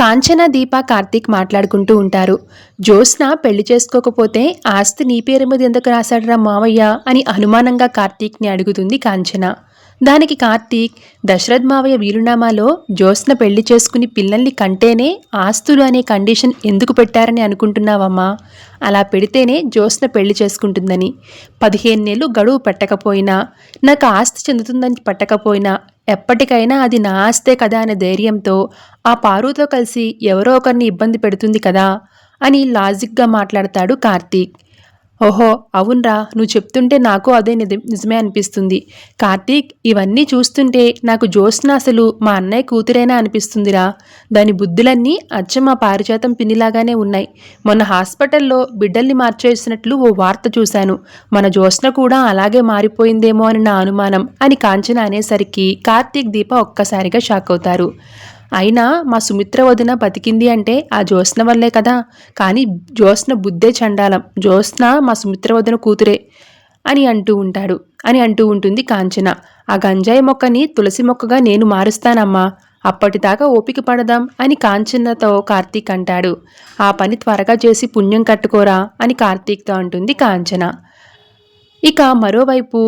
కాంచన, దీప, కార్తీక్ మాట్లాడుకుంటూ ఉంటారు. జ్యోత్స్న పెళ్లి చేసుకోకపోతే ఆస్తి నీ పేరు మీద ఎందుకు రాశాడురా మావయ్య అని అనుమానంగా కార్తీక్ని అడుగుతుంది కాంచన. దానికి కార్తీక్, దశరథ్ మావయ్య వీలునామాలో జ్యోత్స్న పెళ్లి చేసుకుని పిల్లల్ని కంటేనే ఆస్తులు అనే కండిషన్ ఎందుకు పెట్టారని అనుకుంటున్నావమ్మా? అలా పెడితేనే జ్యోత్స్న పెళ్లి చేసుకుంటుందని. 15 నెలలు గడువు పెట్టకపోయినా, నాకు ఆస్తి చెందుతుందని పట్టకపోయినా ఎప్పటికైనా అది నా ఆస్తే కదా అనే ధైర్యంతో ఆ పారుతో కలిసి ఎవరో ఒకరిని ఇబ్బంది పెడుతుంది కదా అని లాజిక్గా మాట్లాడతాడు కార్తీక్. ఓహో అవునరా, నువ్వు చెప్తుంటే నాకు అదే నిజమే అనిపిస్తుంది. కార్తీక్, ఇవన్నీ చూస్తుంటే నాకు జ్యోత్స్న అసలు మా అన్నయ్య కూతురేనా అనిపిస్తుందిరా. దాని బుద్ధులన్నీ అచ్చం మా పారిజాతం పిన్నిలాగానే ఉన్నాయి. మొన్న హాస్పిటల్లో బిడ్డల్ని మార్చేసినట్లు ఓ వార్త చూశాను. మన జ్యోత్స్న కూడా అలాగే మారిపోయిందేమో అని నా అనుమానం అని కాంచన అనేసరికి కార్తీక్, దీప ఒక్కసారిగా షాక్ అవుతారు. అయినా మా సుమిత్ర వదిన బతికింది అంటే ఆ జ్యోత్స్న వల్లే కదా. కానీ జ్యోత్స్న బుద్ధే చండాలం. జ్యోత్స్న మా సుమిత్ర వదిన కూతురే అని అంటూ ఉంటుంది కాంచన. ఆ గంజాయి మొక్కని తులసి మొక్కగా నేను మారుస్తానమ్మా, అప్పటిదాకా ఓపిక పడదాం అని కాంచనతో కార్తీక్ అంటాడు. ఆ పని త్వరగా చేసి పుణ్యం కట్టుకోరా అని కార్తీక్తో అంటుంది కాంచన. ఇక మరోవైపు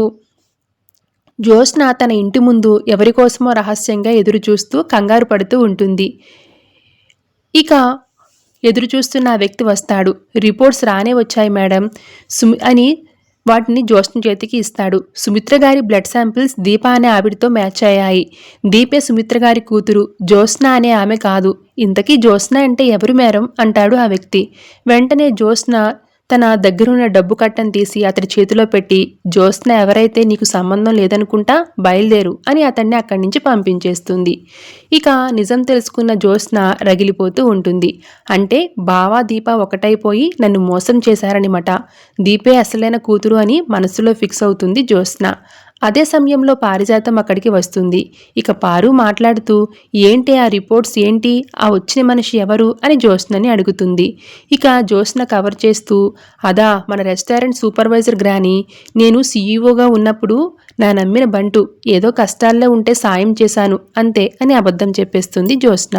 జ్యోత్స్న తన ఇంటి ముందు ఎవరికోసమో రహస్యంగా ఎదురుచూస్తూ కంగారు పడుతూ ఉంటుంది. ఇక ఎదురుచూస్తున్న ఆ వ్యక్తి వస్తాడు. రిపోర్ట్స్ రానే వచ్చాయి మేడం అని వాటిని జ్యోత్స్న చేతికి ఇస్తాడు. సుమిత్ర గారి బ్లడ్ శాంపిల్స్ దీప అనే ఆవిడతో మ్యాచ్ అయ్యాయి. దీపే సుమిత్ర గారి కూతురు, జ్యోత్స్న అనే ఆమె కాదు. ఇంతకీ జ్యోత్స్న అంటే ఎవరు మేడం అంటాడు ఆ వ్యక్తి. వెంటనే జ్యోత్స్న తన దగ్గరున్న డబ్బు కట్టను తీసి అతడి చేతిలో పెట్టి, జ్యోత్స్న ఎవరైతే నీకు సంబంధం లేదనుకుంటా, బయలుదేరు అని అతన్ని అక్కడి నుంచి పంపించేస్తుంది. ఇక నిజం తెలుసుకున్న జ్యోత్స్న రగిలిపోతూ ఉంటుంది. అంటే బావా దీప ఒకటైపోయి నన్ను మోసం చేశారనిమాట. దీపే అసలైన కూతురు అని మనసులో ఫిక్స్ అవుతుంది జ్యోత్స్న. అదే సమయంలో పారిజాతం అక్కడికి వస్తుంది. ఇక పారు మాట్లాడుతూ, ఏంటి ఆ రిపోర్ట్స్ ఏంటి, ఆ వచ్చిన మనిషి ఎవరు అని జ్యోత్స్నని అడుగుతుంది. ఇక జ్యోత్స్న కవర్ చేస్తూ, అదా మన రెస్టారెంట్ సూపర్వైజర్ గ్రాని, నేను సీఈఓగా ఉన్నప్పుడు నా నమ్మిన బంటు ఏదో కష్టాల్లో ఉంటే సాయం చేశాను అంతే అని అబద్ధం చెప్పేస్తుంది జ్యోత్స్న.